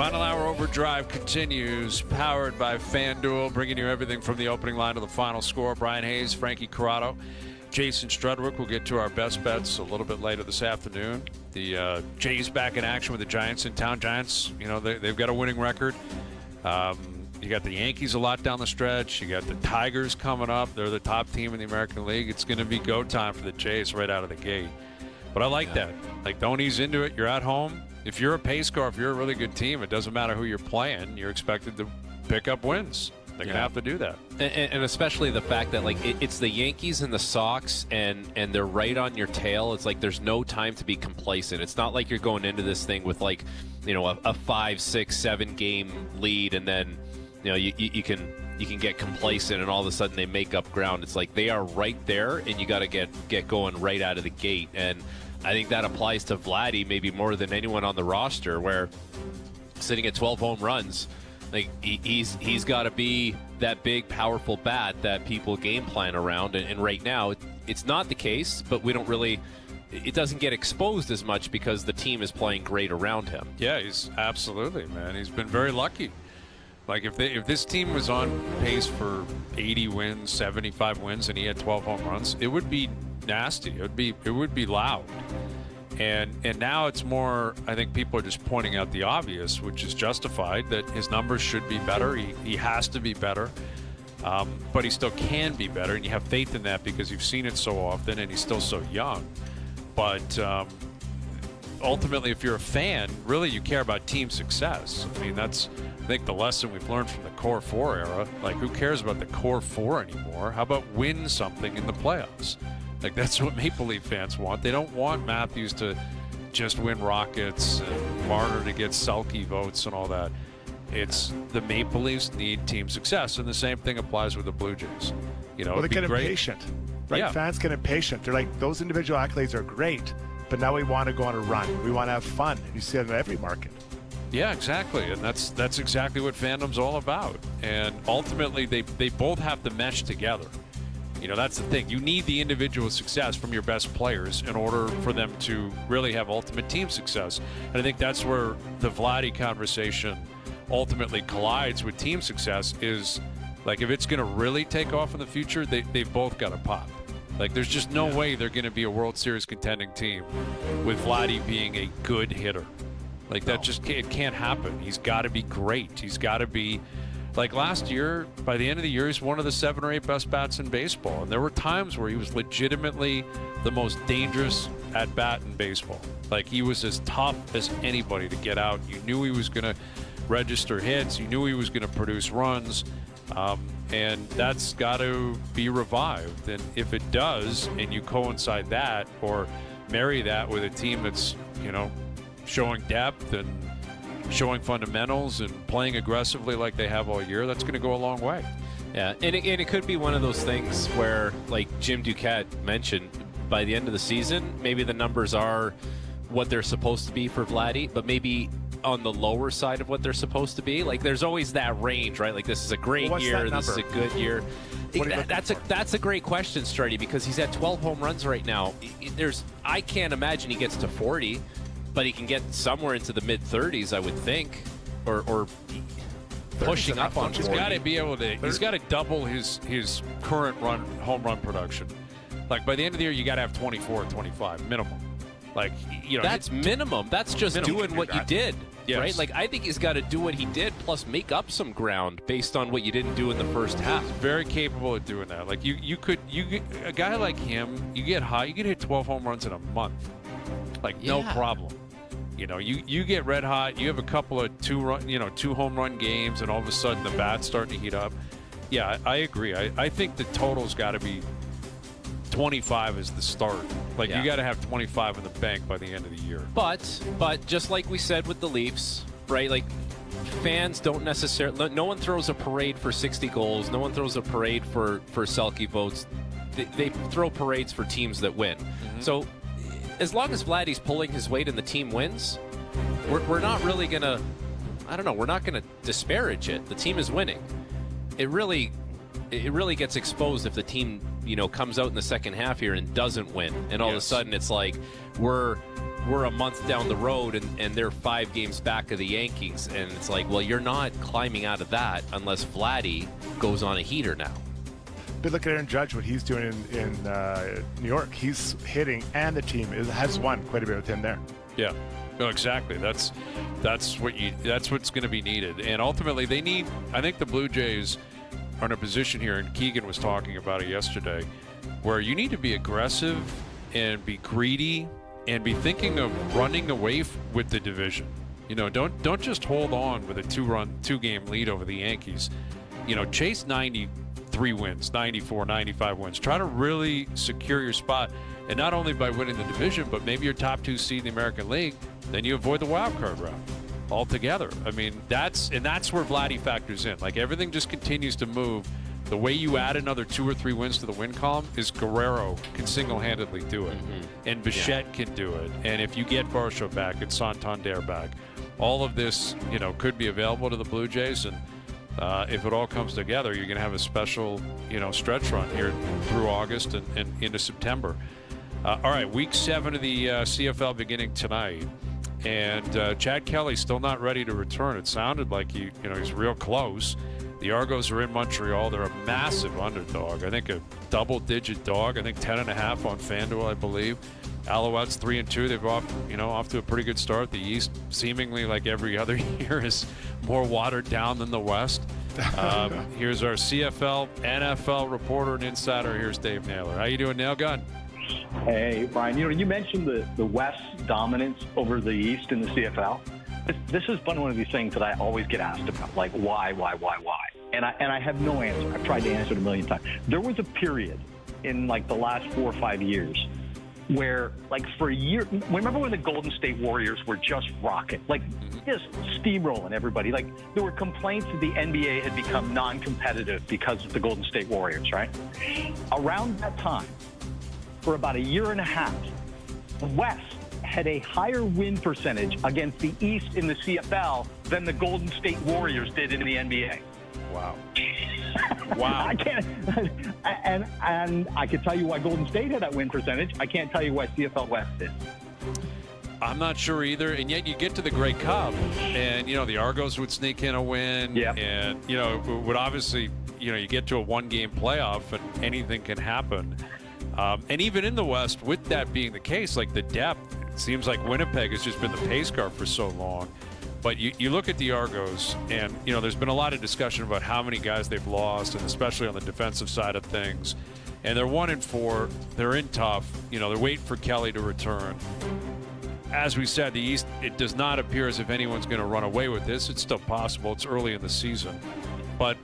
Final Hour Overdrive continues, powered by FanDuel, bringing you everything from the opening line to the final score. Brian Hayes, Frankie Corrado, Jason Strudwick. We'll get to our best bets a little bit later this afternoon. The Jays back in action with the Giants in town. Giants, you know, they've got a winning record. You got the Yankees a lot down the stretch. You got the Tigers coming up. They're the top team in the American League. It's going to be go time for the Jays right out of the gate. But I like that. Like, don't ease into it. You're at home. If you're a pace car, if you're a really good team, it doesn't matter who you're playing. You're expected to pick up wins. They're going to have to do that. And especially the fact that, like, it's the Yankees and the Sox, and they're right on your tail. It's like there's no time to be complacent. It's not like you're going into this thing with, like, you know, a 5, 6, 7 game lead, and then, you know, you can get complacent and all of a sudden they make up ground. It's like they are right there, and you got to get going right out of the gate. And I think that applies to Vladdy maybe more than anyone on the roster, where sitting at 12 home runs, like he's got to be that big, powerful bat that people game plan around. And right now, it's not the case, but we don't really. It doesn't get exposed as much because the team is playing great around him. Yeah, he's absolutely, man. He's been very lucky. Like, if this team was on pace for 80 wins, 75 wins, and he had 12 home runs, it would be nasty. It would be loud. And now it's more, I think people are just pointing out the obvious, which is justified, that his numbers should be better. He has to be better. But he still can be better, and you have faith in that because you've seen it so often, and he's still so young. But ultimately, if you're a fan, really you care about team success. I mean, that's, I think, the lesson we've learned from the Core 4 era. Like, who cares about the Core 4 anymore? How about win something in the playoffs? Like, that's what Maple Leaf fans want. They don't want Matthews to just win Rockets and Marner to get Selke votes and all that. It's the Maple Leafs need team success, and the same thing applies with the Blue Jays. You know, well, they get impatient, right? Yeah. Fans get impatient. They're like, those individual accolades are great, but now we want to go on a run. We want to have fun. You see that in every market. Yeah, exactly, and that's exactly what fandom's all about. And ultimately, they both have to mesh together. You know, that's the thing. You need the individual success from your best players in order for them to really have ultimate team success. And I think that's where the Vladdy conversation ultimately collides with team success. Is like, if it's going to really take off in the future, they've both got to pop. Like, there's just no way they're going to be a World Series contending team with Vladdy being a good hitter. Like, that just it can't happen. He's got to be great. He's got to be, like last year, by the end of the year, he's one of the 7 or 8 best bats in baseball. And there were times where he was legitimately the most dangerous at bat in baseball. Like, he was as tough as anybody to get out. You knew he was going to register hits. You knew he was going to produce runs. And that's got to be revived. And if it does, and you coincide that or marry that with a team that's, you know, showing depth and showing fundamentals and playing aggressively like they have all year, that's going to go a long way. Yeah, and it could be one of those things where, like Jim Duquette mentioned, by the end of the season, maybe the numbers are what they're supposed to be for Vladdy, but maybe on the lower side of what they're supposed to be. Like, there's always that range, right? Like, this is a great year, this is a good year. That's a great question, Struddy, because he's at 12 home runs right now. I can't imagine he gets to 40, but he can get somewhere into the mid-30s, I would think, or pushing up on 40. He's got to be able to. He's got to double his current home run production. Like, by the end of the year, you got to have 24 or 25 minimum. Like, you know, that's minimum. That's just doing what you did, yes. Right? Like, I think he's got to do what he did, plus make up some ground based on what you didn't do in the first half. He's very capable of doing that. Like, a guy like him, you get hot, you can hit 12 home runs in a month. Like, no problem. You know, you get red hot, you have a couple of 2 home run games, and all of a sudden the bat's starting to heat up. Yeah, I agree. I think the total's got to be 25 is the start. Like, you got to have 25 in the bank by the end of the year. But just like we said with the Leafs, right? Like, fans don't necessarily. No one throws a parade for 60 goals. No one throws a parade for Selke votes. They throw parades for teams that win. Mm-hmm. So, as long as Vladdy's pulling his weight and the team wins, we're not really gonna. I don't know. We're not gonna disparage it. The team is winning. It really gets exposed if the team, you know, comes out in the second half here and doesn't win, and all of a sudden it's like we're we're a month down the road and they're 5 games back of the Yankees, and it's like, well, you're not climbing out of that unless Vladdy goes on a heater now. But look at Aaron Judge, what he's doing in New York. He's hitting, and the team has won quite a bit with him there. Yeah, no, exactly. That's what's going to be needed, and ultimately they need. I think the Blue Jays are in a position here, and Keegan was talking about it yesterday, where you need to be aggressive and be greedy and be thinking of running away with the division. You know, don't just hold on with a 2-game lead over the Yankees. You know, chase 93 wins, 94, 95 wins. Try to really secure your spot, and not only by winning the division, but maybe your top 2 seed in the American League. Then you avoid the wild card round altogether. I mean, that's where Vladdy factors in. Like, everything just continues to move. The way you add another 2 or 3 wins to the win column is Guerrero can single-handedly do it, and Bichette can do it. And if you get Varsho back and Santander back, all of this, you know, could be available to the Blue Jays. And if it all comes together, you're going to have a special, you know, stretch run here through August and into September. All right, Week 7 of the CFL beginning tonight, and Chad Kelly's still not ready to return. It sounded like he's real close. The Argos are in Montreal. They're a massive underdog. I think a double-digit dog. I think 10.5 on FanDuel, I believe. Alouettes 3-2. They've off to a pretty good start. The East, seemingly like every other year, is more watered down than the West. Here's our CFL, NFL reporter and insider. Here's Dave Naylor. How you doing, Nail Gun? Hey, Bryan. You mentioned the West's dominance over the East in the CFL. This has been one of these things that I always get asked about, like why? And I have no answer. I've tried to answer it a million times. There was a period in like the last 4 or 5 years where, like, for a year, remember when the Golden State Warriors were just rocking, like just steamrolling everybody? Like, there were complaints that the NBA had become non-competitive because of the Golden State Warriors, right? Around that time, for about a year and a half, the West had a higher win percentage against the East in the CFL than the Golden State Warriors did in the NBA. Wow. Wow. I can't, and I can tell you why Golden State had that win percentage. I can't tell you why CFL West did. I'm not sure either, and yet you get to the Grey Cup, and the Argos would sneak in a win, and it would obviously, you get to a 1-game playoff, and anything can happen. And even in the West, with that being the case, like the depth, it seems like Winnipeg has just been the pace car for so long. But you look at the Argos, and there's been a lot of discussion about how many guys they've lost, and especially on the defensive side of things. And they're 1-4. They're in tough. They're waiting for Kelly to return. As we said, the East, it does not appear as if anyone's going to run away with this. It's still possible. It's early in the season. But